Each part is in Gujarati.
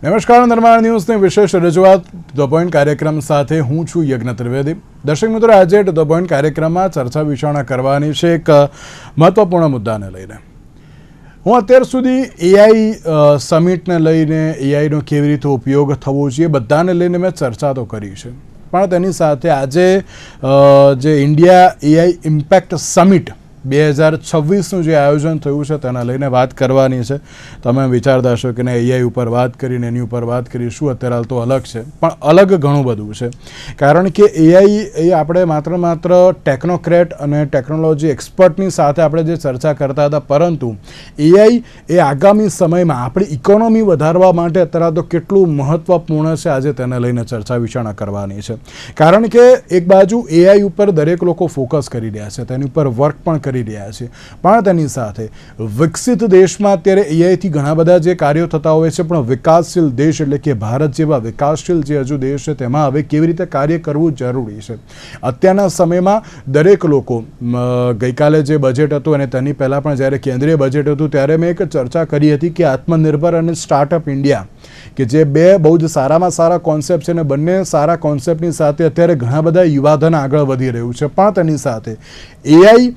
નમસ્કાર, નિર્માણ ન્યૂઝની વિશેષ રજૂઆત ધ પોઈન્ટ કાર્યક્રમ સાથે હું છું યજ્ઞ ત્રિવેદી. દર્શક મિત્રો, આજે ધ પોઈન્ટ કાર્યક્રમમાં ચર્ચા વિચારણા કરવાની છે એક મહત્વપૂર્ણ મુદ્દાને લઈને. હું અત્યાર સુધી એઆઈ સમિટને લઈને એઆઈનો કેવી રીતે ઉપયોગ થવો જોઈએ બધાને લઈને મેં ચર્ચા તો કરી છે, પણ તેની સાથે આજે જે ઇન્ડિયા એઆઈ ઇમ્પેક્ટ સમિટ 2026નું જે આયોજન થયું છે તેના લઈને વાત કરવાની છે. તમે વિચારતા હશો કે એઆઈ ઉપર વાત કરીને એની ઉપર વાત કરીશું, અત્યારે હાલ તો અલગ છે, પણ અલગ ઘણું બધું છે. કારણ કે એઆઈ એ આપણે માત્ર ટેકનોક્રેટ અને ટેકનોલોજી એક્સપર્ટની સાથે આપણે જે ચર્ચા કરતા હતા, પરંતુ એઆઈ એ આગામી સમયમાં આપણી ઇકોનોમી વધારવા માટે અત્યારે તો કેટલું મહત્ત્વપૂર્ણ છે, આજે તેને લઈને ચર્ચા વિચારણા કરવાની છે. કારણ કે એક બાજુ એઆઈ ઉપર દરેક લોકો ફોકસ કરી રહ્યા છે, તેની ઉપર વર્ક પણ કરી રહ્યા છે, પણ તેની સાથે વિકસિત દેશમાં અત્યારે એઆઈથી ઘણા બધા જે કાર્યો થતા હોય છે, પણ વિકાસશીલ દેશ એટલે કે ભારત જેવા વિકાસશીલ જે હજુ દેશ છે તેમાં હવે કેવી રીતે કાર્ય કરવું જરૂરી છે. અત્યારના સમયમાં દરેક લોકો, ગઈકાલે જે બજેટ હતું અને તેની પહેલાં પણ જ્યારે કેન્દ્રીય બજેટ હતું ત્યારે મેં એક ચર્ચા કરી હતી કે આત્મનિર્ભર અને સ્ટાર્ટઅપ ઇન્ડિયા, કે જે બે બહુ જ સારામાં સારા કોન્સેપ્ટ છે અને બંને સારા કોન્સેપ્ટની સાથે અત્યારે ઘણા બધા યુવાધન આગળ વધી રહ્યું છે, પણ તેની સાથે એઆઈ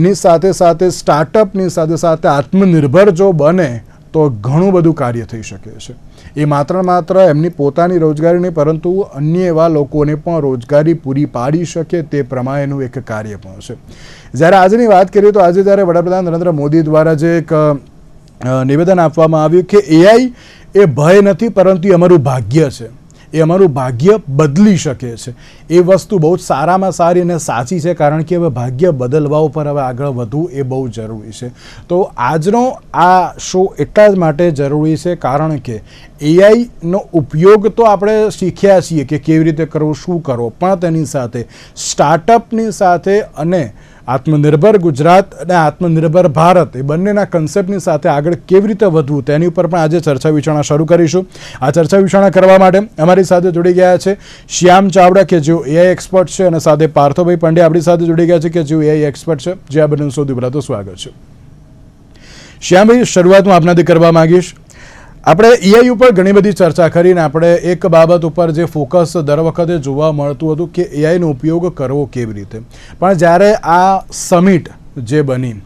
ની સાથે સાથે સ્ટાર્ટઅપની સાથે સાથે આત્મનિર્ભર જો બને તો ઘણું બધું કાર્ય થઈ શકે છે. એ માત્ર એમની પોતાની રોજગારી નહીં, પરંતુ અન્ય એવા લોકોને પણ રોજગારી પૂરી પાડી શકે તે પ્રમાણેનું એક કાર્ય પણ છે. જ્યારે આજની વાત કરીએ તો આજે જ્યારે વડાપ્રધાન નરેન્દ્ર મોદી દ્વારા જે એક નિવેદન આપવામાં આવ્યું કે એઆઈ એ ભય નથી, પરંતુ એ અમારું ભાગ્ય છે, એ અમારું ભાગ્ય બદલી શકે છે. એ વસ્તુ બહુ જ સારામાં સારી અને સાચી છે, કારણ કે હવે ભાગ્ય બદલવા ઉપર હવે આગળ વધવું એ બહુ જરૂરી છે. તો આજનો આ શો એટલા જ માટે જરૂરી છે કારણ કે એઆઈનો ઉપયોગ તો આપણે શીખ્યા છીએ કે કેવી રીતે કરવું, શું કરવો, પણ તેની સાથે સ્ટાર્ટઅપની સાથે અને આત્મનિર્ભર ગુજરાત અને આત્મનિર્ભર ભારત એ બંનેના કન્સેપ્ટની સાથે આગળ કેવી રીતે વધવું તેની ઉપર પણ આજે ચર્ચા વિચારણા શરૂ કરીશું. આ ચર્ચા વિચારણા કરવા માટે અમારી સાથે જોડી ગયા છે શ્યામ ચાવડા, કે જેઓ એઆઈ એક્સપર્ટ છે, અને સાથે પાર્થોભાઈ પંડ્યા આપણી સાથે જોડી ગયા છે, કે જેઓ એઆઈ એક્સપર્ટ છે. જે આ બંને સૌથી પહેલાં તો સ્વાગત છે. શ્યામભાઈ, શરૂઆતમાં આપનાથી કરવા માંગીશ. આપણે એઆઈ ઉપર ઘણી બધી ચર્ચા કરીને આપણે એક બાબત ઉપર જે ફોકસ દર વખતે જોવા મળતું હતું કે એઆઈનો ઉપયોગ કરવો કેવી રીતે, પણ જ્યારે આ સમિટ જે બની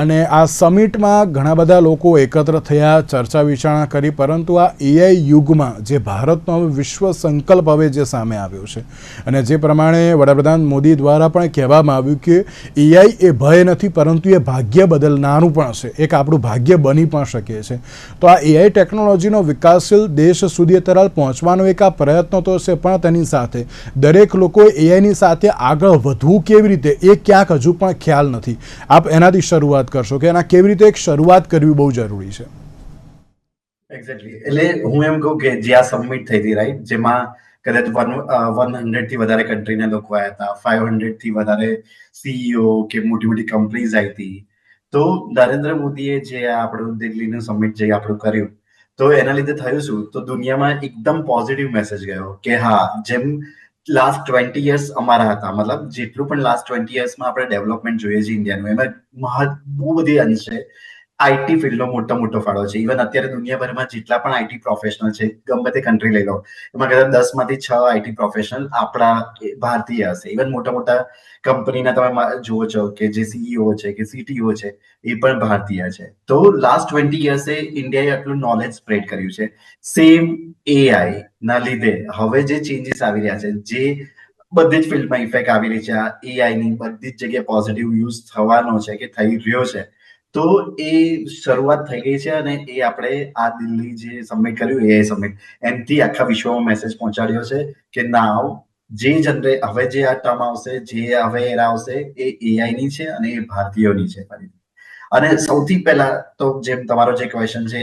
અને આ સમિટમાં ઘણા બધા લોકો એકત્ર થયા, ચર્ચા વિચારણા કરી, પરંતુ આ એઆઈ યુગમાં જે ભારતનો હવે વિશ્વ સંકલ્પ હવે જે સામે આવ્યો છે અને જે પ્રમાણે વડાપ્રધાન મોદી દ્વારા પણ કહેવામાં આવ્યું કે એઆઈ એ ભય નથી, પરંતુ એ ભાગ્ય બદલનારું પણ છે, એક આપણું ભાગ્ય બની પણ શકે છે. તો આ એઆઈ ટેકનોલોજીનો વિકાસશીલ દેશ સુધી અત્યારે પહોંચવાનો એક આ પ્રયત્ન તો છે, પણ તેની સાથે દરેક લોકોએ એઆઈની સાથે આગળ વધવું કેવી રીતે એ ક્યાંક હજુ પણ ખ્યાલ નથી. આપ એનાથી શરૂઆત કરશો કે એના કેવી રીતે એક શરૂઆત કરવી બહુ જરૂરી છે. એક્ઝેક્ટલી, એટલે હું એમ કહું કે જે આ સબમિટ થઈ હતી, રાઈટ, જેમાં કદાચ 100 થી વધારે કન્ટ્રીના લોકો આવ્યા હતા, 500 થી વધારે સીઈઓ કે મોટી મોટી કંપનીઝ આવી હતી. તો નરેન્દ્ર મોદીએ જે આપણું દિલ્હીનું સમિટ જે આપણું કર્યું, તો એના લીધે થયું શું, તો દુનિયામાં એકદમ પોઝિટિવ મેસેજ ગયો કે હા, જેમ લાસ્ટ 20 યર્સ અમારા હતા, મતલબ જેટલું પણ લાસ્ટ 20 યર્સમાં આપણે ડેવલપમેન્ટ જોઈએ છે ઇન્ડિયાનું, એમાં બહુ બધી અંશે આઈટી ફિલ્ડનો મોટો ફાળો છે. ઇવન અત્યારે દુનિયાભરમાં જેટલા પણ આઈટી પ્રોફેશનલ છે, ગમે તે કન્ટ્રી લઈ લો, એમાં કદાચ 10 માંથી 6 આઈટી પ્રોફેશનલ આપણા ભારતીય હશે. ઇવન મોટા કંપનીના તમે જુઓ છો કે જે સીઈઓ છે કે સીટીઓ છે, એ પણ ભારતીય છે. તો લાસ્ટ 20 યર્સે ઇન્ડિયાએ આટલું નોલેજ સ્પ્રેડ કર્યું છે. સેમ એઆઈ ના લીધે હવે જે ચેન્જીસ આવી રહ્યા છે, જે બધી જ ફિલ્ડમાં ઇફેક્ટ આવી રહી છે, એઆઈ ની બધી જ જગ્યાએ પોઝિટિવ યુઝ થવાનો છે કે થઈ રહ્યો છે, તો એ શરૂઆત થઈ ગઈ છે. અને એ આપણે આ દિલ્હી જે સબમિટ કર્યું, એઆઈ સબમિટ, એનાથી આખા વિશ્વમાં મેસેજ પહોંચાડ્યો છે કે નાવ હવે જે આ ટર્મ આવશે, જે હવે એરા આવશે, એ એઆઈ ની છે અને એ ભારતીયોની છે. અને સૌથી પહેલા તો જેમ તમારો જે ક્વેશ્ચન છે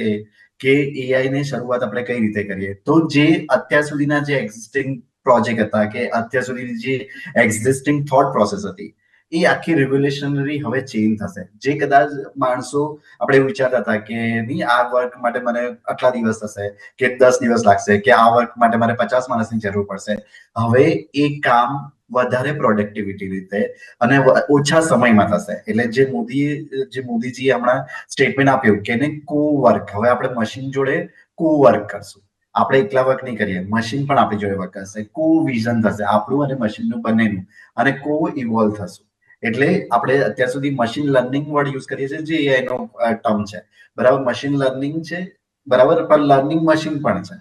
કે એઆઈ ની શરૂઆત આપણે કઈ રીતે કરીએ, તો જે અત્યાર સુધીના જે એક્ઝિસ્ટિંગ પ્રોજેક્ટ હતા કે અત્યાર સુધીની જે એક્ઝિસ્ટિંગ થોટ પ્રોસેસ હતી, એ આખી રેવોલ્યુશનરી હવે ચેન્જ થશે. જે કદાચ માણસો આપણે એવું વિચારતા હતા કે નહીં, આ વર્ક માટે મને આટલા દિવસ થશે કે 10 દિવસ લાગશે, કે આ વર્ક માટે મારે 50 માણસની જરૂર પડશે, હવે એ કામ વધારે પ્રોડક્ટિવિટી રીતે અને ઓછા સમયમાં થશે. એટલે જે મોદીજીએ હમણાં સ્ટેટમેન્ટ આપ્યું કે કો વર્ક, હવે આપણે મશીન જોડે કો વર્ક કરશું. આપણે એકલા વર્ક નહીં કરીએ, મશીન પણ આપણી જોડે વર્ક કરશે, કો વિઝન થશે આપણું અને મશીનનું બંનેનું, અને કો ઇવોલ્વ થશું. એટલે આપણે અત્યાર સુધી મશીન લર્નિંગ વર્ડ યુઝ કરીએ છીએ, જે એઆઈ નો ટર્મ છે, બરાબર. મશીન લર્નિંગ છે, બરાબર, પણ લર્નિંગ મશીન પણ છે.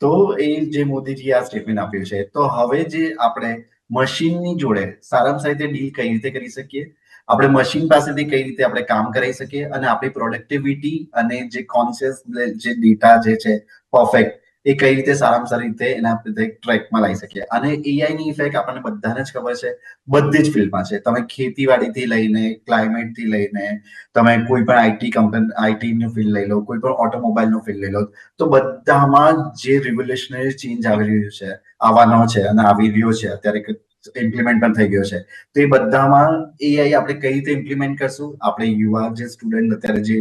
તો એ જે મોદીજી આ સ્ટેટમેન્ટ આપ્યું છે, તો હવે જે આપણે મશીનની જોડે સારામાં સારી રીતે ડીલ કઈ રીતે કરી શકીએ, આપણે મશીન પાસેથી કઈ રીતે આપણે કામ કરાવી શકીએ, અને આપણી પ્રોડક્ટિવિટી અને જે કોન્શિયસ જે ડેટા જે છે પરફેક્ટ, એ કઈ રીતે સારામાં સારી રીતે એના ટ્રેકમાં લાવી શકીએ. અને એઆઈ ની ઇફેક્ટ આપણને બધાને જ ખબર છે, બધી જ ફિલ્ડમાં છે. તમે ખેતીવાડીથી લઈને ક્લાઇમેટથી લઈને તમે કોઈ પણ આઈટી નું ફિલ્ડ લઈ લો, કોઈ પણ ઓટોમોબાઈલ નું ફિલ્ડ લઈ લો, તો બધામાં જે રિવોલ્યુશનરી ચેન્જ આવી રહ્યું છે, આવવાનો છે અને આવી રહ્યો છે, અત્યારે ઇમ્પ્લિમેન્ટ પણ થઈ ગયો છે, તો એ બધામાં એઆઈ આપણે કઈ રીતે ઇમ્પ્લિમેન્ટ કરશું. આપણે યુવા જે સ્ટુડન્ટ અત્યારે જે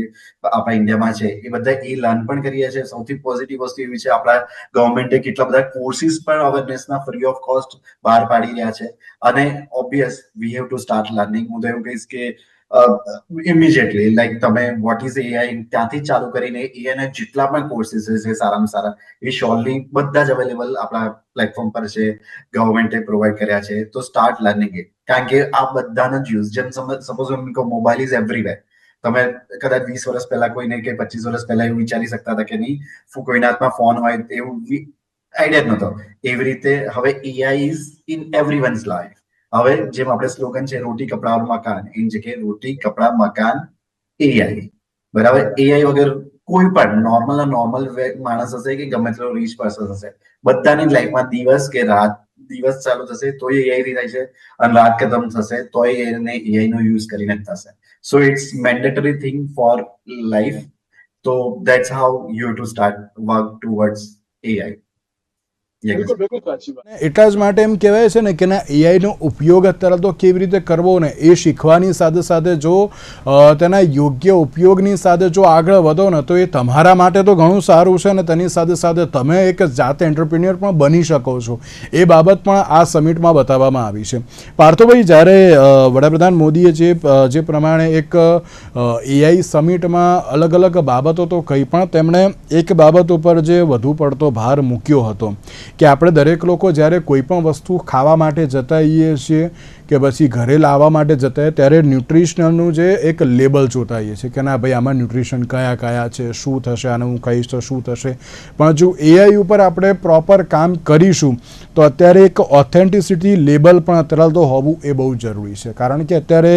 આપણા ઇન્ડિયામાં છે, એ બધા એ લર્ન પણ કરીએ છીએ. સૌથી પોઝિટિવ વસ્તુ એવી છે, આપણા ગવર્મેન્ટે કેટલા બધા કોર્સિસ પણ અવેરનેસના ફ્રી ઓફ કોસ્ટ બહાર પાડી રહ્યા છે. અને obvious we have to start learning. હું તો એવું કહીશ કે ઇમિડિયેટલી, લાઈક તમે વોટ ઇઝ એઆઈ ત્યાંથી ચાલુ કરીને એઆઈ ના જેટલા પણ કોર્સિસ છે સારામાં સારા, એ શ્યોરલી બધા જ અવેલેબલ આપણા પ્લેટફોર્મ પર છે, ગવર્મેન્ટે પ્રોવાઈડ કર્યા છે. તો સ્ટાર્ટ લર્નિંગ ઇટ, કારણ કે આ બધાનો જ યુઝ, જેમ સપોઝ મોબાઈલ ઇઝ એવરીવેર. તમે કદાચ 20 વર્ષ પહેલા કોઈને કે 25 વર્ષ પહેલા એવું વિચારી શકતા હતા કે નહીં કોઈના હાથમાં ફોન હોય, એવું આઈડિયા જ નતો. એવી રીતે હવે એઆઈ ઇઝ ઇન એવરીવન્સ લાઈફ. હવે જેમ આપણે સ્લોગન છે, રોટી કપડા ઓર મકાન, એની જગ્યાએ રોટી કપડા મકાન એઆઈ, બરાબર. એઆઈ વગર કોઈ પણ નોર્મલ માણસ હશે કે ગમે તેટલો રીચ પર્સન હશે, બધાની લાઈફમાં દિવસ કે રાત, દિવસ ચાલુ થશે તોય એઆઈ થાય છે, અને રાત ખતમ થશે તોય એને એઆઈ નો યુઝ કરીને જ થશે. So it's mandatory thing for life. તો that's how you to start work towards AI. એટલા જ માટે એમ કહેવાય છે ને કે ના, એઆઈનો ઉપયોગ અત્યારે તો કેવી રીતે કરવો ને એ શીખવાની સાથે સાથે જો તેના યોગ્ય ઉપયોગની સાથે જો આગળ વધો ને, તો એ તમારા માટે તો ઘણું સારું છે, ને તેની સાથે સાથે તમે એક જાતે એન્ટરપ્રિન્યોર પણ બની શકો છો. એ બાબત પણ આ સમિટમાં બતાવવામાં આવી છે. પાર્થોભાઈ, જ્યારે વડાપ્રધાન મોદીએ જે પ્રમાણે એક એઆઈ સમિટમાં અલગ અલગ બાબતો તો કંઈ પણ તેમણે એક બાબત ઉપર જે વધુ પડતો ભાર મૂક્યો હતો કે આપણે દરેક લોકો જ્યારે કોઈ પણ વસ્તુ ખાવા માટે જતા હોઈએ છીએ કે પછી ઘરે લાવવા માટે જતા હોય, ત્યારે ન્યુટ્રિશનલનું જે એક લેબલ જોતા હોઈએ છીએ કે ના ભાઈ આમાં ન્યુટ્રિશન કયા કયા છે, શું થશે, આને હું કહીશ તો શું થશે. પણ જો એઆઈ ઉપર આપણે પ્રોપર કામ કરીશું તો અત્યારે એક ઓથેન્ટિસિટી લેબલ પણ અત્યારે તો હોવું એ બહુ જરૂરી છે. કારણ કે અત્યારે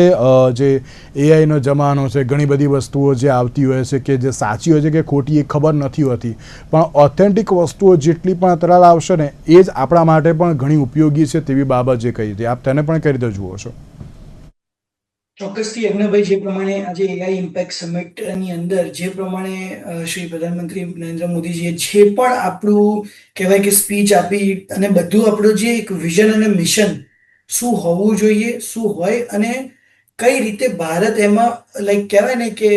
જે એઆઈનો જમાનો છે, ઘણી બધી વસ્તુઓ જે આવતી હોય છે કે જે સાચી હોય છે કે ખોટી એ ખબર નથી હોતી, પણ ઓથેન્ટિક વસ્તુઓ જેટલી પણ અત્યારે આવશે ને એ જ આપણા માટે પણ ઘણી ઉપયોગી છે, તેવી બાબત જે કહી હતી. આપ તેને પણ કઈ રીતે જુઓ છો? ચોક્કસથી યજ્ઞભાઈ, જે પ્રમાણે આજે એઆઈ ઇમ્પેક્ટ સમિટની અંદર જે પ્રમાણે શ્રી પ્રધાનમંત્રી નરેન્દ્ર મોદીજીએ જે પણ આપણું કહેવાય કે સ્પીચ આપી, અને બધું આપણું જે એક વિઝન અને મિશન શું હોવું જોઈએ, શું હોય, અને કઈ રીતે ભારત એમાં લાઈક કહેવાય ને કે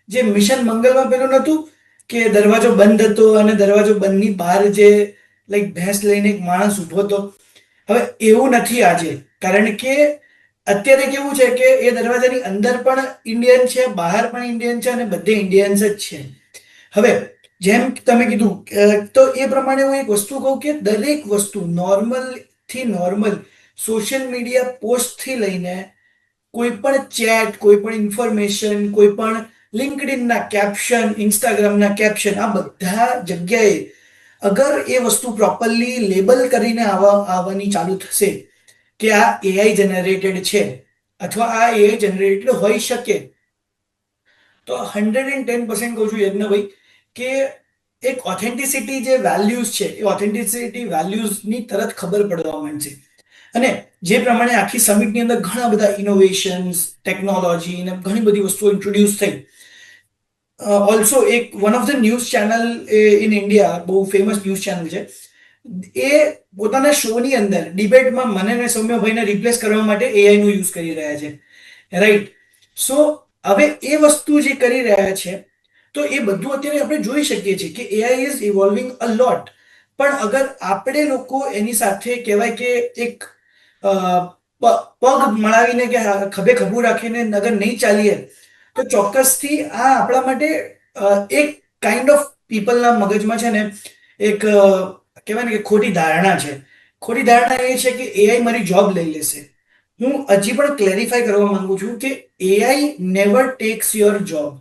જે મિશન મંગલમાં પેલું નહોતું કે દરવાજો બંધ હતો અને દરવાજો બંધની બહાર જે લાઈક ભેંસ લઈને એક માણસ ઉભો હતો, હવે એવું નથી આજે. કારણ કે અત્યારે કેવું છે કે એ દરવાજાની અંદર પણ ઇન્ડિયન છે, બહાર પણ ઇન્ડિયન છે, અને બધે ઇન્ડિયન્સ જ છે. હવે જેમ તમે કીધું તો એ પ્રમાણે હું એક વસ્તુ કહું કે દરેક વસ્તુ નોર્મલ થી નોર્મલ સોશિયલ મીડિયા પોસ્ટ થી લઈને કોઈ પણ ચેટ, કોઈ પણ ઇન્ફોર્મેશન, કોઈ પણ લિંક્ડઇન ના કેપ્શન, ઇન્સ્ટાગ્રામ ના કેપ્શન, આ બધા જગ્યાએ અગર એ વસ્તુ પ્રોપરલી લેબલ કરીને આવવાની ચાલુ થશે કે આ એઆઈ જનરેટેડ છે અથવા આ એઆઈ જનરેટેડ હોઈ શકે, તો 110% કહું છું યજ્ઞભાઈ કે એક ઓથેન્ટિસિટી જે વેલ્યુઝ છે, એ ઓથેન્ટિસિટી વેલ્યુઝની તરત ખબર પડવા માંડશે. અને જે પ્રમાણે આખી સમિટની અંદર ઘણા બધા ઇનોવેશન્સ, ટેકનોલોજી અને ઘણી બધી વસ્તુઓ ઇન્ટ્રોડ્યુસ થઈ. ઓલ્સો એક one of the news channel in India, બહુ ફેમસ ન્યૂઝ ચેનલ છે, એ પોતાના શોની અંદર ડિબેટમાં મને અને સૌમ્યભાઈને રિપ્લેસ કરવા માટે એઆઈ નો યુઝ કરી રહ્યા છે, રાઈટ? સો હવે એ વસ્તુ જે કરી રહ્યા છે, તો એ બધું અત્યારે આપણે જોઈ શકીએ છીએ કે એઆઈ ઇઝ ઇવોલ્વિંગ અ લોટ. પણ અગર આપણે લોકો એની સાથે કહેવાય કે એક પગ મળાવીને કે ખભે ખભું રાખીને અગર નહીં ચાલીએ, તો ચોક્કસથી આ આપણા માટે એક કાઇન્ડ ઓફ પીપલના મગજમાં છે ને એક કહેવાય ને કે ખોટી ધારણા છે. ખોટી ધારણા એ છે કે એઆઈ મારી જોબ લઈ લેશે. હું હજી પણ ક્લેરિફાય કરવા માંગુ છું કે AI never tax your job.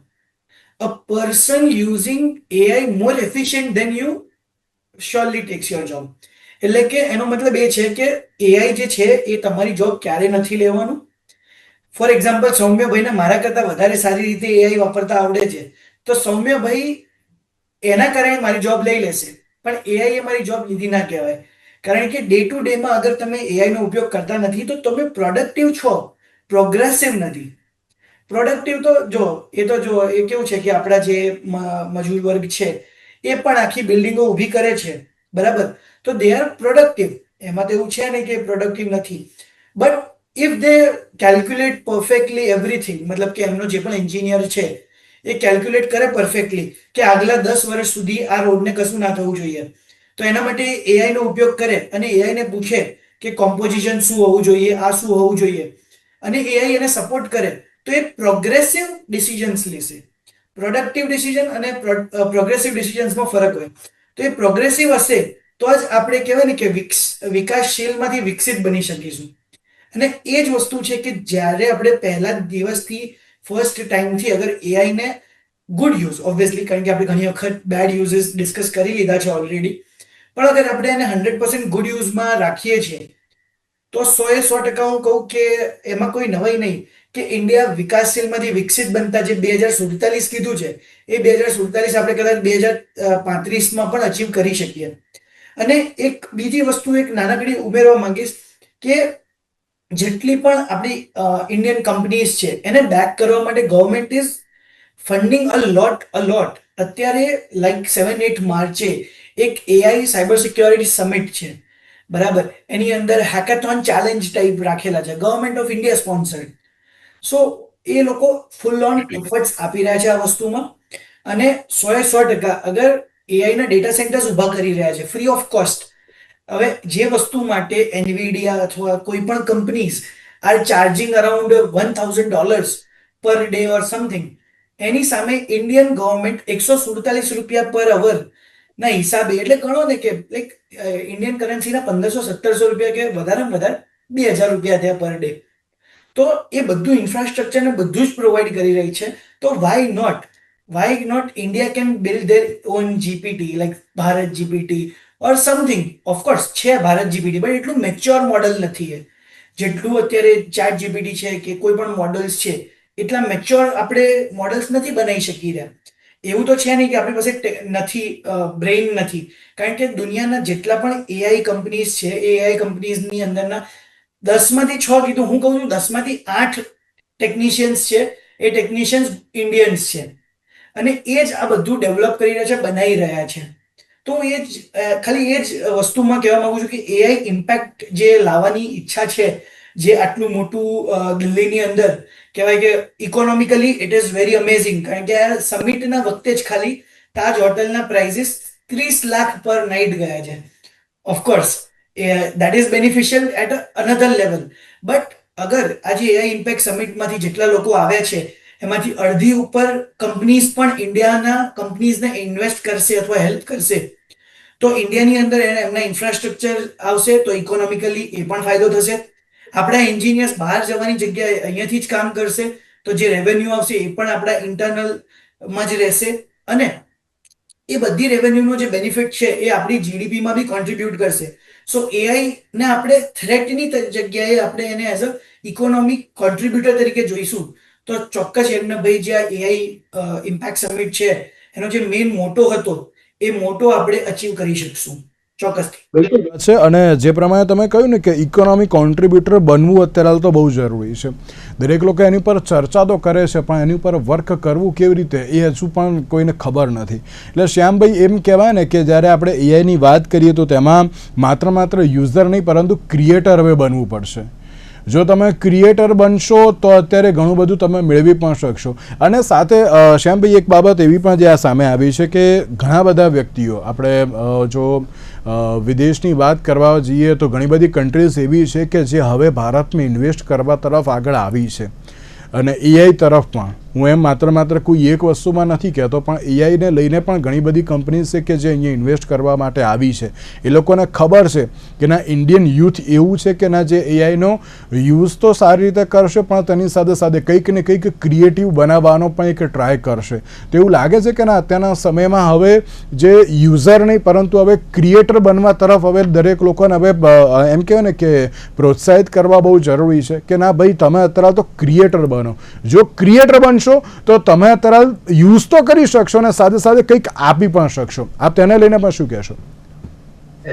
A person using AI more efficient then you surely tax your job. એટલે કે એનો મતલબ એ છે કે એઆઈ જે છે એ તમારી જોબ ક્યારે નથી લેવાનું. ફોર એક્ઝામ્પલ, સૌમ્યભાઈને મારા કરતાં વધારે સારી રીતે એઆઈ વાપરતા આવડે છે, તો સૌમ્યભાઈ એના કારણે મારી જોબ લઈ લેશે, પણ એઆઈ એ મારી જોબ લીધી ના કહેવાય. કારણ કે ડે ટુ ડેમાં અગર તમે એઆઈનો ઉપયોગ કરતા નથી તો તમે પ્રોડક્ટિવ છો, પ્રોગ્રેસિવ નથી. પ્રોડક્ટિવ તો જો એ કેવું છે કે આપણા જે મજૂર વર્ગ છે એ પણ આખી બિલ્ડિંગો ઊભી કરે છે, બરાબર, તો દે આર પ્રોડક્ટિવ. એમાં તો એવું છે ને કે પ્રોડક્ટિવ નથી. But if they calculate perfectly everything, મતલબ કે એમનો જે પણ એન્જિનિયર છે એ કેલ્ક્યુલેટ કરે પરફેક્ટલી કે આગલા 10 વર્ષ સુધી આ રોડને કશું ના થવું જોઈએ, તો એના માટે એઆઈ નો ઉપયોગ કરે અને એઆઈ ને પૂછે કે કોમ્પોઝિશન શું હોવું જોઈએ, આ શું હોવું જોઈએ, અને એઆઈ એને સપોર્ટ કરે, તો એ પ્રોગ્રેસિવ ડિસિઝન્સ લેશે. પ્રોડક્ટિવ ડિસિઝન અને પ્રોગ્રેસિવ ડિસિઝન્સમાં ફરક હોય. તો એ પ્રોગ્રેસિવ હશે તો જ આપણે કહેવાય ને કે વિકાસશીલમાંથી વિકસિત બની શકીશું. અને એ જ વસ્તુ છે કે જ્યારે આપણે પહેલા દિવસથી ફર્સ્ટ ટાઈમથી અગર એઆઈને ગુડ યુઝ, ઓબ્વિયસલી, કારણ કે આપણે ઘણી વખત બેડ યુઝિસ ડિસ્કસ કરી લીધા છે ઓલરેડી, પણ અગર આપણે એને 100% ગુડ યુઝમાં રાખીએ છીએ તો 100% હું કહું કે એમાં કોઈ નવાઈ નહીં કે ઇન્ડિયા વિકાસશીલમાંથી વિકસિત બનતા જે 2047 કીધું છે એ 2047 આપણે કદાચ 2035માં પણ અચીવ કરી શકીએ. અને એક બીજી વસ્તુ એક નાનકડી ઉમેરવા માંગીશ કે જેટલી પણ આપણી ઇન્ડિયન કંપનીઝ છે એને બેક કરવા માટે ગવર્મેન્ટ ઇઝ ફંડિંગ અ લોટ. અત્યારે લાઈક 7-8 માર્ચે એક એઆઈ સાયબર સિક્યોરિટી સમિટ છે, બરાબર, એની અંદર હેકાથોન ચેલેન્જ ટાઈપ રાખેલા છે, ગવર્મેન્ટ ઓફ ઇન્ડિયા સ્પોન્સર્ડ. સો એ લોકો ફૂલ ઓન એફર્ટ્સ આપી રહ્યા છે આ વસ્તુમાં, અને 100% અગર એઆઈ ના ડેટા સેન્ટર્સ ઉભા કરી રહ્યા છે ફ્રી ઓફ કોસ્ટ. હવે જે વસ્તુ માટે એનવીડિયા અથવા કોઈ પણ companies R charging around $1,000 per day or something, એની સામે ઇન્ડિયન ગવર્મેન્ટ 147 રૂપિયા પર અવર ના હિસાબે, એટલે ગણો ને કે લાઈક ઇન્ડિયન કરન્સીના 1500-1700 રૂપિયા કે વધારેમાં વધારે 2000 રૂપિયા થયા પર ડે. તો એ બધું ઇન્ફ્રાસ્ટ્રક્ચર ને બધું જ પ્રોવાઈડ કરી રહી છે. તો why not India can build their own GPT, like Bharat GPT or something. Of course છે ભારત જીપીટી, બટ એટલું મેચ્યોર મોડલ નથી. જેટલું અત્યારે ચેટ જીપીટી છે કે કોઈ પણ મોડલ્સ છે એટલા મેચ્યોર આપણે મોડલ્સ નથી બનાવી શકી રહ્યા. એવું તો છે નહીં કે આપણી પાસે નથી, બ્રેઇન નથી, કારણ કે દુનિયાના જેટલા પણ એઆઈ કંપનીઝ છે એ એઆઈ કંપનીઝની અંદરના 10માંથી 6 કીધું, હું કહું છું 10માંથી 8 ટેકનિશિયન્સ છે, એ ટેકનિશિયન્સ ઇન્ડિયન્સ છે, અને એ જ આ બધું ડેવલપ કરી રહ્યા છે, બનાવી રહ્યા છે. તો ખાલી એ જ વસ્તુમાં કહેવા માંગુ છું કે એઆઈ ઇમ્પેક્ટ જે લાવવાની ઈચ્છા છે, જે આટલું મોટું દિલ્હીની અંદર કહેવાય કે economically it is very amazing. કારણ કે આ સમિટના વખતે જ ખાલી તાજ હોટલના પ્રાઇઝિસ 30 લાખ પર નાઇટ ગયા છે. Of course that is beneficial at another level. But અગર આજે એઆઈ ઇમ્પેક્ટ સમિટમાંથી જેટલા લોકો આવ્યા છે એમાંથી અડધી ઉપર કંપનીઝ પણ ઇન્ડિયાના કંપનીઝને ઇન્વેસ્ટ કરશે અથવા હેલ્પ કરશે, તો ઇન્ડિયાની અંદર એમના ઇન્ફ્રાસ્ટ્રક્ચર આવશે, તો ઇકોનોમિકલી એ પણ ફાયદો થશે. આપણા એન્જિનિયર્સ બહાર જવાની જગ્યાએ અહીંયાથી જ કામ કરશે, તો જે રેવન્યુ આવશે એ પણ આપણા ઇન્ટરનલમાં જ રહેશે, અને એ બધી રેવન્યુનો જે બેનિફિટ છે એ આપણી જીડીપીમાં બી કોન્ટ્રીબ્યુટ કરશે. સો એઆઈ ને આપણે થ્રેટની જગ્યાએ આપણે એને એઝ અ ઇકોનોમિક કોન્ટ્રીબ્યુટર તરીકે જોઈશું, તો ચોક્કસ યજ્ઞભાઈ જે આ એઆઈ ઇમ્પેક્ટ સમિટ છે એનો જે મેઇન મોટો હતો એ મોટો આપણે અચીવ કરી શકશું ચોક્કસથી. બિલકુલ છે. અને જે પ્રમાણે તમે કહ્યું ને કે ઇકોનોમિક કોન્ટ્રીબ્યુટર બનવું અત્યારે હાલ તો બહુ જરૂરી છે. દરેક લોકો એની પર ચર્ચા તો કરે છે, પણ એની ઉપર વર્ક કરવું કેવી રીતે એ હજુ પણ કોઈને ખબર નથી. એટલે શ્યામભાઈ, એમ કહેવાય ને કે જ્યારે આપણે એઆઈની વાત કરીએ તો તેમાં માત્ર યુઝર નહીં પરંતુ ક્રિએટર હવે બનવું પડશે. જો તમે ક્રિએટર બનશો તો અત્યારે ઘણું બધું તમે મેળવી પણ શકશો. અને સાથે શ્યામભાઈ, એક બાબત એવી પણ જે આ સામે આવી છે કે ઘણા બધા વ્યક્તિઓ, આપણે જો વિદેશની વાત કરવા જઈએ તો ઘણી બધી કન્ટ્રીઝ એવી છે કે જે હવે ભારતમાં ઇન્વેસ્ટ કરવા તરફ આગળ આવી છે, અને એઆઈ તરફ પણ. હું એમ માત્ર કોઈ એક વસ્તુમાં નથી કહેતો, પણ એઆઈને લઈને પણ ઘણી બધી કંપની છે કે જે અહીંયા ઇન્વેસ્ટ કરવા માટે આવી છે. એ લોકોને ખબર છે કે ના ઇન્ડિયન યુથ એવું છે કે ના જે એઆઈનો યુઝ તો સારી રીતે કરશે, પણ તેની સાથે સાથે કંઈક ને કંઈક ક્રિએટિવ બનાવવાનો પણ એક ટ્રાય કરશે. તો એવું લાગે છે કે ના અત્યારના સમયમાં હવે જે યુઝર નહીં પરંતુ હવે ક્રિએટર બનવા તરફ હવે દરેક લોકોને હવે એમ કહેવાય ને કે પ્રોત્સાહિત કરવા બહુ જરૂરી છે કે ના ભાઈ તમે અત્યારે તો ક્રિએટર બનો. જો ક્રિએટર બનશો તો તમે અત્યારે યુઝ તો કરી શકશો અને સાથે સાથે કંઈક આપી પણ શકશો. આપ તેને લઈને પણ શું કહેશો?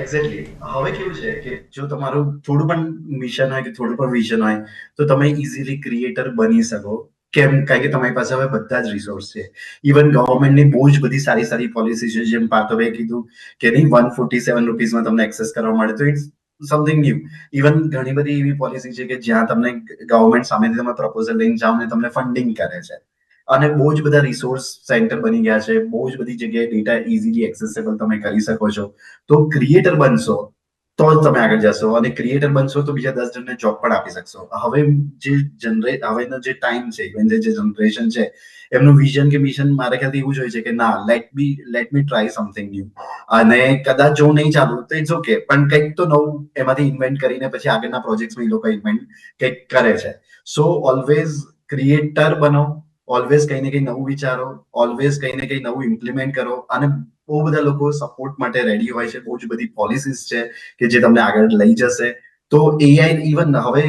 એક્ઝેક્ટલી. હવે કેવું છે કે જો તમારું થોડું પણ મિશન હોય કે થોડું પણ વિઝન હોય તો તમે ઇઝીલી ક્રિએટર બની શકો. કેમ? કારણ કે તમારી પાસે હવે બધા જ રિસોર્સ છે. ઇવન ગવર્મેન્ટની બહુ જ બધી સારી સારી પોલિસી છે. જેમ પાર્થભાઈએ કીધું કે નહીં 147 રૂપીઝમાં તમને એક્સેસ કરવા મળે, તો ઇટ્સ સમથિંગ ન્યૂ. ઇવન ઘણી બધી એવી પોલિસી છે કે જ્યાં તમને ગવર્મેન્ટ સામેથી તમે પ્રપોઝલ લઈને જાઓ ને તમને ફંડિંગ કરે છે. અને બહુ જ બધા રિસોર્સ સેન્ટર બની ગયા છે. બહુ જ બધી જગ્યાએ ડેટા ઇઝીલી એક્સેસેબલ તમે કરી શકો છો. તો ક્રિએટર બનશો તો જ તમે આગળ જશો, અને ક્રિએટર બનશો તો બીજા 10 જણને જોબ પણ આપી શકશો. હવેનો જે ટાઈમ છે, ઇવન જે જનરેશન છે, એમનું વિઝન કે મિશન મારા ખ્યાલથી એવું જ હોય છે કે ના let me try something new. અને કદાચ જો નહીં ચાલુ તો ઇટ્સ ઓકે, પણ કંઈક તો નવું એમાંથી ઇન્વેન્ટ કરીને પછી આગળના પ્રોજેક્ટ્સમાં એ લોકો ઇન્વેન્ટ કંઈક કરે છે. સો ઓલવેઝ ક્રિએટર બનો, ઓલવેઝ કંઈ ને કંઈ નવું વિચારો, ઓલવેઝ કંઈ ને કંઈ નવું ઇમ્પ્લિમેન્ટ કરો. અને બહુ બધા લોકો સપોર્ટ માટે રેડી હોય છે. બહુ જ બધી પોલિસીસ છે કે જે તમને આગળ લઈ જશે. તો એઆઈ ઇવન હવે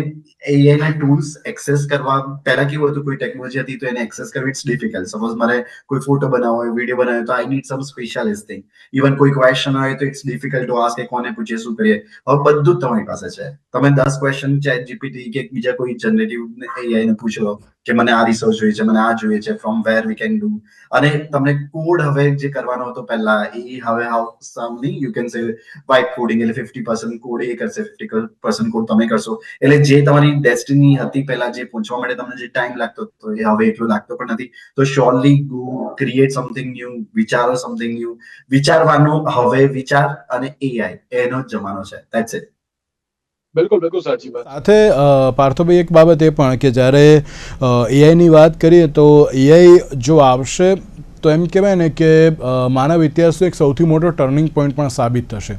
એઆઈ ના ટૂલ્સ એક્સેસ કરવા પહેલા કેવું હતું, કોઈ ટેકનોલોજી હતી તો એને એક્સેસ કરવી ઇટ્સ ડિફિકલ્ટ. સપોઝ મારે કોઈ ફોટો બનાવવો હોય, વિડીયો બનાવવો હોય, તો I need some specialist thing. Even કોઈ ક્વેશ્ચન હોય તો ઇટ્સ ડિફિકલ્ટ ટુ આસ્ક કે કોને પૂછીએ, શું કરીએ. હવે બધું જ તમારી પાસે છે. તમે 10 ક્વેશ્ચન ચેટ જીપીટી કે બીજા કોઈ જનરેટિવ એઆઈ ને પૂછો કે મને આ રિસર્ચ જોઈએ છે, મને આ જોઈએ છે, from where we can do. અને તમને કોડ હવે જે કરવાનો હતો પહેલા, એ હવે how something you can say white coding, એટલે 50% કોડ એ કરશે, 50% કોડ તમે કરશો. એટલે જે તમારી ડેસ્ટિની હતી પહેલા, જે પહોંચવા માટે તમને જે ટાઈમ લાગતો હતો, એ હવે એટલો લાગતો પણ નથી. તો surely go create something new, વિચારો સમથિંગ ન્યૂ. વિચારવાનો હવે વિચાર અને એઆઈ એનો જ જમાનો છે. That's it. બિલકુલ સાચી વાત. સાથે પાર્થભાઈ એક બાબત એ પણ કે જ્યારે એઆઈની વાત કરીએ તો એઆઈ જો આવશે તો એમ કહેવાય ને કે માનવ ઇતિહાસનો એક સૌથી મોટો ટર્નિંગ પોઈન્ટ પણ સાબિત થશે.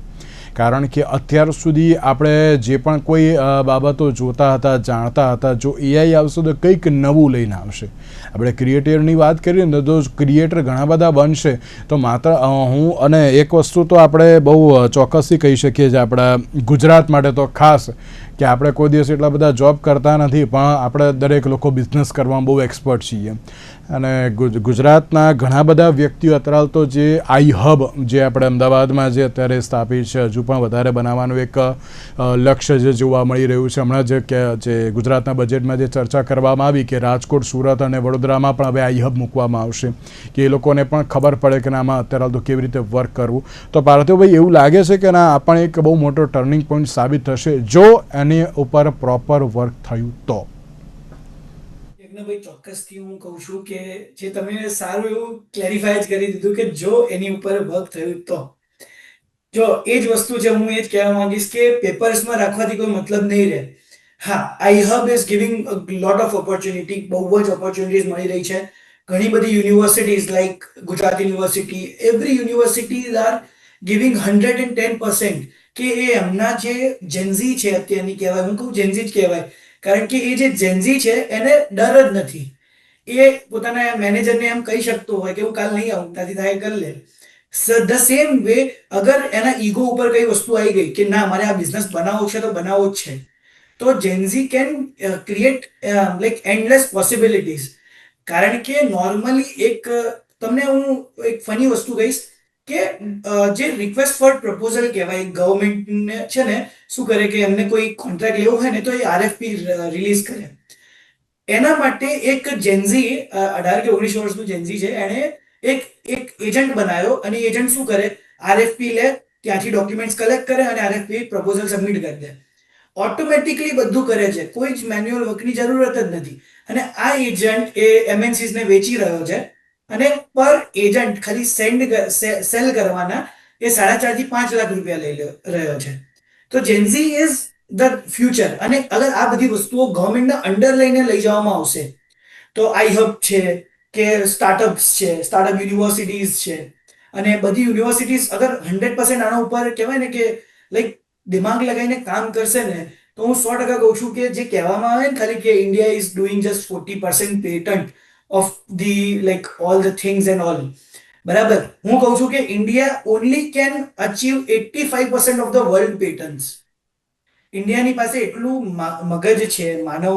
કારણ કે અત્યાર સુધી આપણે જે પણ કોઈ બાબતો જોતા હતા, જાણતા હતા, જો એઆઈ આવશે તો કંઈક નવું લઈને આવશે. આપણે ક્રિએટરની વાત કરીએ ને તો ક્રિએટર ઘણા બધા બનશે. તો માત્ર હું અને એક વસ્તુ તો આપણે બહુ ચોક્કસથી કહી શકીએ છીએ આપણા ગુજરાત માટે તો ખાસ, કે આપણે કોઈ દિવસ એટલા બધા જોબ કરતા નથી, પણ આપણે દરેક લોકો બિઝનેસ કરવામાં બહુ એક્સપર્ટ છીએ. અને ગુજરાતના ઘણા બધા વ્યક્તિઓ અત્યારે તો જે આઈ હબ જે આપણે અમદાવાદમાં જે અત્યારે સ્થાપિત છે, હજુ પણ વધારે બનાવવાનું એક લક્ષ્ય જે જોવા મળી રહ્યું છે. હમણાં જે ગુજરાતના બજેટમાં જે ચર્ચા કરવામાં આવી કે રાજકોટ, સુરત અને વડોદરામાં પણ હવે આઈ હબ મૂકવામાં આવશે, કે એ લોકોને પણ ખબર પડે કે આમાં અત્યારે તો કેવી રીતે વર્ક કરવું. તો પાર્થિવભાઈ એવું લાગે છે કે ના આ પણ એક બહુ મોટો ટર્નિંગ પોઈન્ટ સાબિત થશે જો એની ઉપર પ્રોપર વર્ક થયું તો? ભાઈ ચોક્કસથી હું કહું છું કે જે તમે સારું એવું ક્લેરિફાય જ કરી દીધું કે જો એની ઉપર વર્ક થયું તો. જો એ જ વસ્તુ છે, હું એ જ કહેવા માંગીશ કે પેપર્સમાં રાખવાથી કોઈ મતલબ નહીં રહે. હા, આઈ hub is giving lot of opportunity, બહુ જ ઓપોર્ચ્યુનિટીઝ મળી રહી છે. ઘણી બધી universities like Gujarat university, every universities are giving 110% કે એ એમના જે જેન્ઝી છે અત્યારની, કહેવાય, હું કહું જેન્ઝી જ કહેવાય, કારણ કે એ જે જેન્ઝી છે એને ડર જ નથી. એ પોતાના મેનેજરને એમ કહી શકતો હોય કે હું કાલ નહીં આવું, ત્યાંથી થાય કરી લે. ધ સેમ વે અગર એના ઈગો ઉપર કઈ વસ્તુ આવી ગઈ કે ના મારે આ બિઝનેસ બનાવવો છે તો બનાવવો જ છે, તો Gen Z can create like endless possibilities. કારણ કે નોર્મલી એક તમને હું એક ફની વસ્તુ કહીશ કે જે રિક્વેસ્ટ ફોર પ્રપોઝલ કહેવાય, ગવર્મેન્ટને છે ને શું કરે કે એમને કોઈ કોન્ટ્રાક્ટ લેવો હોય ને તો એ આરએફપી રિલીઝ કરે. એના માટે એક જેન્ઝી 18 કે 19 વર્ષનું જેન્ઝી છે, એણે એક એજન્ટ બનાવ્યો. અને એજન્ટ શું કરે, આરએફપી લે, ત્યાંથી ડોક્યુમેન્ટ્સ કલેક્ટ કરે અને આરએફપી પ્રપોઝલ સબમિટ કરી દે. ઓટોમેટિકલી બધું કરે છે, કોઈ જ મેન્યુઅલ વર્કની જરૂરત જ નથી. અને આ એજન્ટ એ એમએનસીસ ને વેચી રહ્યો છે અને પર એજન્ટ ખાલી સેલ કરવાના એ 4.5 થી 5 લાખ રૂપિયા લઈ રહ્યો છે. તો જેન્ઝી ઇઝ ધ ફ્યુચર. અને અગર આ બધી વસ્તુઓ ગવર્મેન્ટના અંડર લઈને લઈ જવામાં આવશે તો આઈ હબ છે કે સ્ટાર્ટઅપ્સ છે, સ્ટાર્ટઅપ યુનિવર્સિટીઝ છે, અને બધી યુનિવર્સિટીઝ અગર 100% આના ઉપર કહેવાય ને કે લાઈક દિમાગ લગાવીને કામ કરશે ને, તો હું 100% કહું છું કે જે કહેવામાં આવે ને ખાલી કે India is doing just 40% patent of the like all the things and all, બરાબર, હું કહું છું કે India only can achieve 85% of the world patents. ઇન્ડિયાની પાસે એટલું મગજ છે, માનવ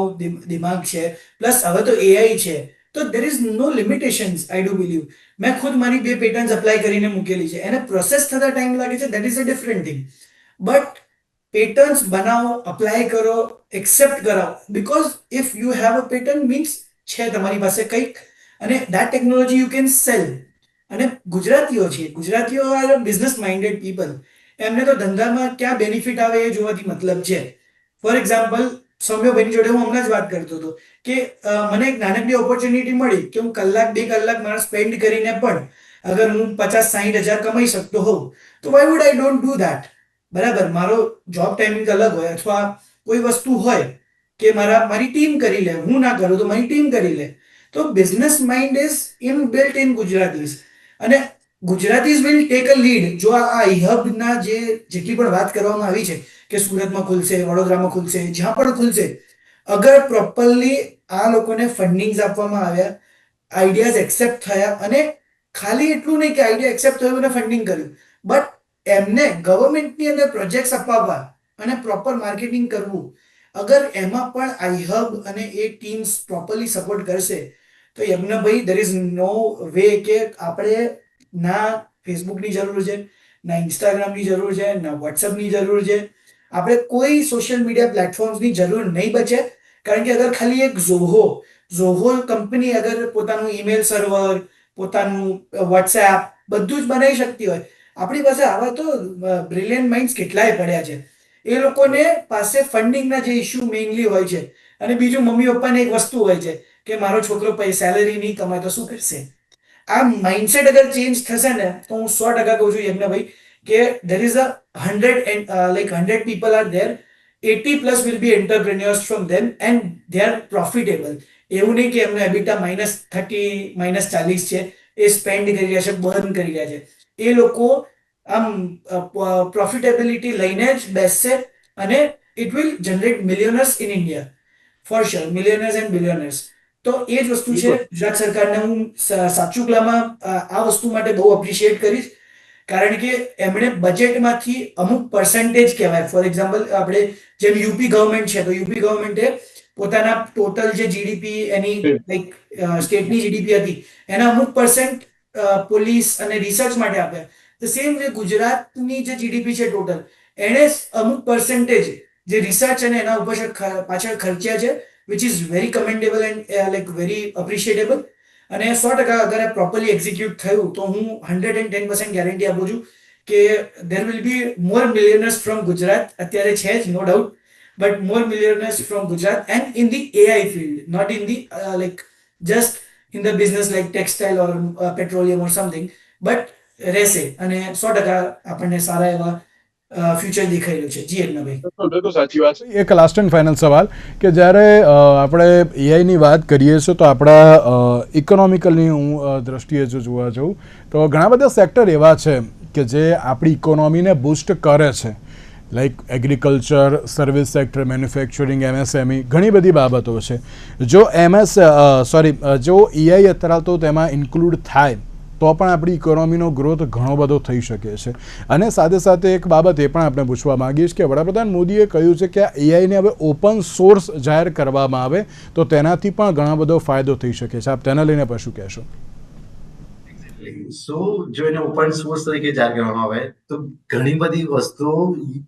દિમાગ છે, પ્લસ હવે તો એઆઈ છે, તો there is no limitations. I do believe મેં ખુદ મારી 2 પેટન્ટ્સ અપ્લાય કરીને મૂકેલી છે, એને પ્રોસેસ થતા ટાઈમ લાગે છે, that is a different thing, but patents બનાવો, અપ્લાય કરો, એક્સેપ્ટ કરાવો, because if you have a patent means છે તમારી પાસે કંઈક, અને that technology use can cell. અને ગુજરાતીઓ છે, ગુજરાતીઓ આર બિઝનેસ માઇન્ડેડ પીપલ, એમને તો ધંધામાં ક્યાં બેનિફિટ આવે એ જોવાથી મતલબ છે. ફોર એક્ઝામ્પલ, સૌમ્યભાઈની જોડે હું હમણાં જ વાત કરતો હતો કે મને એક નાનકડી ઓપોર્ચ્યુનિટી મળી કે હું કલાક 2 કલાક મારા સ્પેન્ડ કરીને પણ અગર હું 50-60 હજાર કમાઈ શકતો હોઉં, તો why would I don't do that, બરાબર. મારો જોબ ટાઈમિંગ અલગ હોય, અથવા કોઈ વસ્તુ હોય કે મારી ટીમ કરી લે, હું ના કરું તો મારી ટીમ કરી લે. તો business mind is in built in Gujaratis, અને Gujaratis will take a lead. જો આ હબના જેટલી પણ વાત કરવામાં આવી છે કે સુરતમાં ખુલશે, વડોદરામાં ખુલશે, જ્યાં પણ ખુલશે, અગર પ્રોપરલી આ લોકોને ફંડિંગ્સ આપવામાં આવ્યા, આઈડિયાઝ એક્સેપ્ટ થયા, અને ખાલી એટલું નહીં કે આઈડિયા એક્સેપ્ટ થયું અને ફંડિંગ કર્યું, બટ એમને ગવર્મેન્ટની અંદર પ્રોજેક્ટ્સ અપાવવા અને પ્રોપર માર્કેટિંગ કરવું, અગર એમાં પણ આઈ હબ અને એ ટીમ્સ પ્રોપરલી સપોર્ટ કરશે, તો યજ્ઞભાઈ દેર ઇઝ નો વે કે આપણે ના ફેસબુકની જરૂર છે, ના ઇન્સ્ટાગ્રામની જરૂર છે, ના વોટ્સઅપની જરૂર છે, આપણે કોઈ સોશિયલ મીડિયા પ્લેટફોર્મ્સની જરૂર નહીં બચે. કારણ કે અગર ખાલી એક ઝોહો કંપની અગર પોતાનું ઈમેલ સર્વર, પોતાનું વોટ્સએપ બધું જ બનાવી શકતી હોય, આપણી પાસે આવા તો બ્રિલિયન્ટ માઇન્ડ્સ કેટલાય પડ્યા છે. એ લોકોને પાસે ફંડિંગના જે ઇશ્યુ મેઇનલી હોય છે, અને બીજું મમ્મી પપ્પાને એક વસ્તુ હોય છે કે મારો છોકરો સેલેરી નહીં કમાય તો શું કરશે. આ માઇન્ડસેટ અગર ચેન્જ થશે ને, તો હું 100% કહું છું યજ્ઞભાઈ કે there is a 100 people are there, 80+ will be એન્ટરપ્રેન્યોર્સ from them, and they are profitable. એવું નહીં કે એમને એબિટા -30 -40 છે, એ સ્પેન્ડ કરી રહ્યા છે, બર્ન કરી રહ્યા છે. એ લોકો આમ પ્રોફિટેબિલિટી લઈને જ બેસશે, અને it will generate millionaires in India, for sure, millionaires and billionaires. તો એ જ વસ્તુ છે. ગુજરાત સરકારને હું સાચું કલામાં આ વસ્તુ માટે બહુ અપ્રિશિએટ કરીશ, કારણ કે એમણે બજેટમાંથી અમુક પર્સન્ટેજ કહેવાય, ફોર એક્ઝામ્પલ આપણે જેમ યુપી ગવર્મેન્ટ છે, તો યુપી ગવર્મેન્ટે પોતાના ટોટલ જે જીડીપી એની લાઈક સ્ટેટની જીડીપી હતી, એના અમુક % પોલીસ અને રિસર્ચ માટે આપ્યા. ધ સેમ વે ગુજરાતની જે જીડીપી છે ટોટલ, એણે અમુક પર્સન્ટેજ જે રિસર્ચ અને એના ઉપર પાછળ ખર્ચ્યા છે, which is very commendable and like very appreciatable. અને 100% અગર આ પ્રોપરલી એક્ઝિક્યુટ થયું, તો હું 110% ગેરંટી આપું છું કે there will be more millionaires from Gujarat. અત્યારે છે જ, no doubt, but more millionaires from Gujarat, and in the AI field, not in the like just in the business like textile or petroleum or something, but રહેશે. અને 100% આપણને સારા એવા ફ્યુચર દેખાઈ રહ્યું છે. જી યજ્ઞભાઈ. બિલકુલ સાચી વાત છે. એક લાસ્ટ એન્ડ ફાઇનલ સવાલ કે જ્યારે આપણે એઆઈની વાત કરીએ છીએ, તો આપણા ઇકોનોમિકલની હું દ્રષ્ટિએ જો જોવા જાઉં, તો ઘણા બધા સેક્ટર એવા છે કે જે આપણી ઇકોનોમીને બૂસ્ટ કરે છે, like agriculture, service sector, manufacturing, MSME, ઘણી બધી બાબતો છે. જો જો એઆઈ અત્યારે તો તેમાં ઇન્ક્લુડ થાય, તો પણ આપણી ઇકોનોમીનો ગ્રોથ ઘણો બધો થઈ શકે છે. અને સાથે સાથે એક બાબત એ પણ આપણે પૂછવા માંગીશ કે વડાપ્રધાન મોદીએ કહ્યું છે કે આ એઆઈને હવે ઓપન સોર્સ જાહેર કરવામાં આવે, તો તેનાથી પણ ઘણો બધો ફાયદો થઈ શકે છે. આપ તેને લઈને પણ શું કહેશો? સો જો એને ઓપન સોર્સ તરીકે જાહેર કરવામાં આવે, તો ઘણી બધી વસ્તુઓ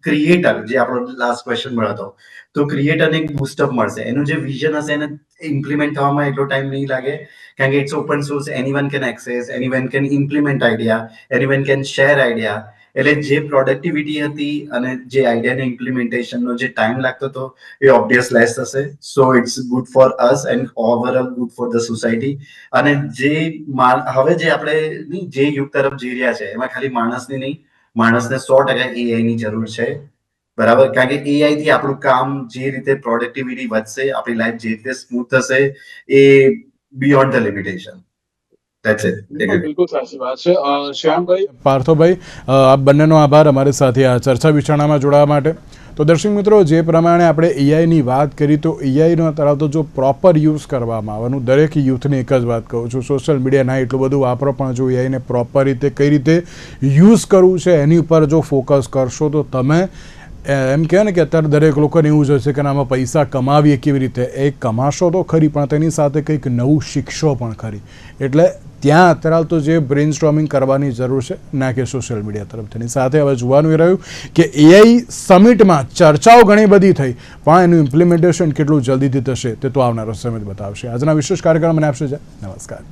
ક્રિએટર, જે આપણો લાસ્ટ ક્વેશ્ચન મળ્યો હતો, તો ક્રિએટરને એક બૂસ્ટઅપ મળશે. એનું જે વિઝન હશે એને ઇમ્પ્લિમેન્ટ થવામાં એટલો ટાઈમ નહીં લાગે, કારણ કે it's open source, anyone can access, anyone can implement idea, anyone can share idea. એટલે જે પ્રોડક્ટિવિટી હતી અને જે આઈડિયાને ઇમ્પ્લિમેન્ટેશનનો જે ટાઈમ લાગતો હતો, એ ઓબ્વિયસ લેસ થશે. So it's good for us and overall good for the society. અને હવે જે આપણે જે યુગ તરફ જઈ રહ્યા છે, એમાં ખાલી માણસની નહીં, માણસને 100% એઆઈ ની જરૂર છે. બરાબર, કારણ કે એઆઈ થી આપણું કામ જે રીતે પ્રોડક્ટિવિટી વધશે, આપણી લાઈફ જે રીતે સ્મૂથ થશે, એ beyond the limitation. That's it. બિલકુલ સાચી વાત છે. શ્યામભાઈ, પાર્થોભાઈ, આપ બંનેનો આભાર અમારી સાથે આ ચર્ચા વિચારણામાં જોડાવા માટે. તો દર્શક મિત્રો, જે પ્રમાણે આપણે એઆઈની વાત કરી, તો એઆઈનો તરફ જો પ્રોપર યુઝ કરવામાં આવવાનું, દરેક યુથને એક જ વાત કહું છું, સોશિયલ મીડિયા ના એટલું બધું વાપરો, પણ જો એઆઈને પ્રોપર રીતે કઈ રીતે યુઝ કરવું છે એની ઉપર જો ફોકસ કરશો તો તમે એમ કહે ને કે અત્યારે દરેક લોકોને એવું જ હશે કે આમાં પૈસા કમાવીએ કેવી રીતે. એ કમાશો તો ખરી, પણ તેની સાથે કંઈક નવું શીખશો પણ ખરી. એટલે ત્યાં અત્યારે તો જે બ્રેઇન સ્ટોર્મિંગ કરવાની જરૂર છે, ના કે સોશિયલ મીડિયા તરફ. તેની સાથે હવે જોવાનું એ રહ્યું કે એઆઈ સમિટમાં ચર્ચાઓ ઘણી બધી થઈ, પણ એનું ઇમ્પ્લિમેન્ટેશન કેટલું જલ્દીથી થશે તે તો આવનારો સમય બતાવશે. આજના વિશેષ કાર્યક્રમ મને આપશે. નમસ્કાર.